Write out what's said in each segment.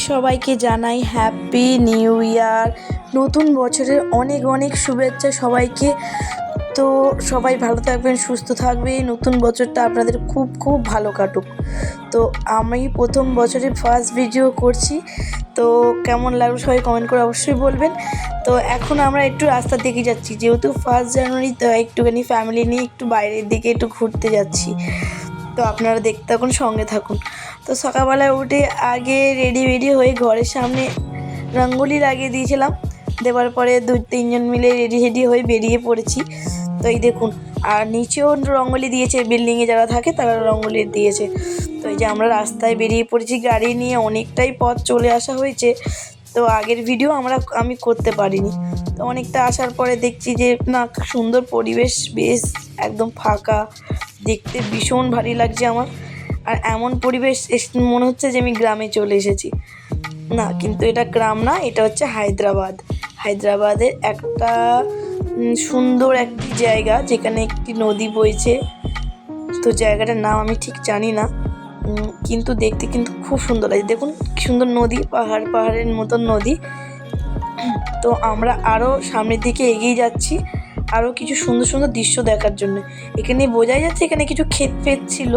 সবাইকে জানাই happy new year, নতুন বছরের অনেক অনেক শুভেচ্ছা সবাইকে। তো সবাই ভালো থাকবেন, সুস্থ থাকবে, নতুন বছরটা আপনাদের খুব খুব ভালো কাটুক। তো আমি প্রথম বছরে ফার্স্ট ভিডিও করছি, তো কেমন লাগলো সবাই কমেন্ট করে অবশ্যই বলবেন। তো এখন আমরা একটু রাস্তার দিকে যাচ্ছি, যেহেতু 1 জানুয়ারি, তো একটুখানি ফ্যামিলি নিয়ে একটু বাইরের দিকে একটু ঘুরতে যাচ্ছি। তো আপনারা দেখতে থাকুন, সঙ্গে থাকুন। তো সকালবেলায় উঠে আগে রেডি হয়ে ঘরের সামনে রঙ্গোলি লাগিয়ে দিয়েছিলাম, দেওয়ার পরে 2-3 জন মিলে রেডি হয়ে বেরিয়ে পড়েছি। তো এই দেখুন, আর নিচেও রঙ্গোলি দিয়েছে, বিল্ডিংয়ে যারা থাকে তারা রঙ্গোলি দিয়েছে। তো এই যে আমরা রাস্তায় বেরিয়ে পড়েছি গাড়ি নিয়ে, অনেকটাই পথ চলে আসা হয়েছে। তো আগের ভিডিও আমি করতে পারিনি। তো অনেকটা আসার পরে দেখছি যে না, সুন্দর পরিবেশ, বেশ একদম ফাঁকা, দেখতে ভীষণ ভারী লাগছে আমার। আর এমন পরিবেশ মনে হচ্ছে যে আমি গ্রামে চলে এসেছি। না, কিন্তু এটা গ্রাম না, এটা হচ্ছে হায়দ্রাবাদের একটা সুন্দর একটি জায়গা, যেখানে একটি নদী বইছে। তো জায়গাটার নাম আমি ঠিক জানি না, কিন্তু দেখতে কিন্তু খুব সুন্দর লাগে। দেখুন কি সুন্দর নদী, পাহাড়ের মতন নদী। তো আমরা আরও সামনের দিকে এগিয়ে যাচ্ছি, আরও কিছু সুন্দর সুন্দর দৃশ্য দেখার জন্য। এখানে বোঝাই যাচ্ছে এখানে কিছু ক্ষেত ছিল।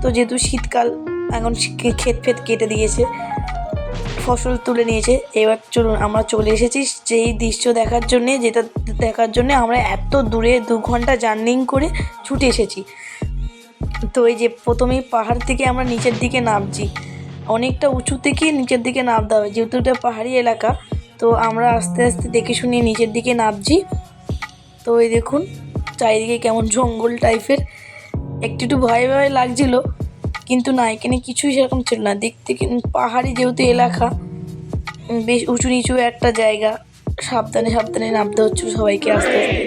তো যেহেতু শীতকাল, এখন ক্ষেত কেটে দিয়েছে, ফসল তুলে নিয়েছে। এবার চলুন, আমরা চলে এসেছি যেই দৃশ্য দেখার জন্যে, যেটা দেখার জন্যে আমরা এত দূরে 2 ঘন্টা জার্নি করে ছুটে এসেছি। তো এই যে প্রথমেই পাহাড় থেকে আমরা নিচের দিকে নামছি, অনেকটা উঁচু থেকে নিচের দিকে নামতে হবে, যেহেতু এটা পাহাড়ি এলাকা। তো আমরা আস্তে আস্তে দেখে শুনে নিচের দিকে নামছি। তো এই দেখুন চারিদিকে কেমন জঙ্গল টাইপের, একটু ভয় লাগছিল, কিন্তু না, এখানে কিছুই সেরকম ছিল না। দেখতে পাহাড়ি যেহেতু এলাকা, বেশ উঁচু নিচু একটা জায়গা, সাবধানে নামতে হচ্ছে সবাইকে আস্তে আস্তে।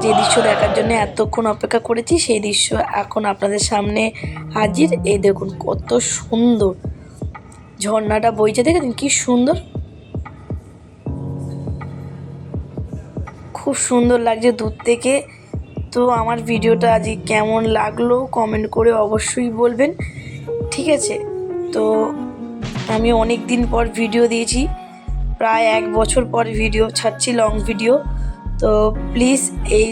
যে দৃশ্য দেখার জন্য এতক্ষণ অপেক্ষা করেছি, সেই দৃশ্য এখন আপনাদের সামনে হাজির। এই দেখুন কত সুন্দর ঝর্ণাটা বইছে, দেখেছেন কি সুন্দর, খুব সুন্দর লাগছে দূর থেকে। তো আমার ভিডিওটা আজকে কেমন লাগলো কমেন্ট করে অবশ্যই বলবেন, ঠিক আছে? তো আমি অনেক দিন পর ভিডিও দিয়েছি, প্রায় 1 বছর পর ভিডিও ছাড়ছি, লং ভিডিও। তো প্লিজ এই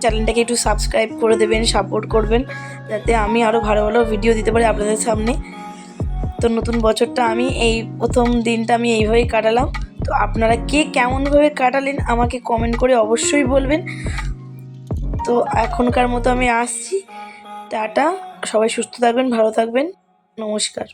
চ্যানেলটাকে একটু সাবস্ক্রাইব করে দেবেন, সাপোর্ট করবেন, যাতে আমি আরও ভালো ভালো ভিডিও দিতে পারি আপনাদের সামনে। তো নতুন বছরটা আমি এই প্রথম দিনটা আমি এইভাবেই কাটালাম। তো আপনারা কে কেমনভাবে কাটালেন আমাকে কমেন্ট করে অবশ্যই বলবেন। তো এখনকার মতো আমি আসছি, টাটা, সবাই সুস্থ থাকবেন, ভালো থাকবেন, নমস্কার।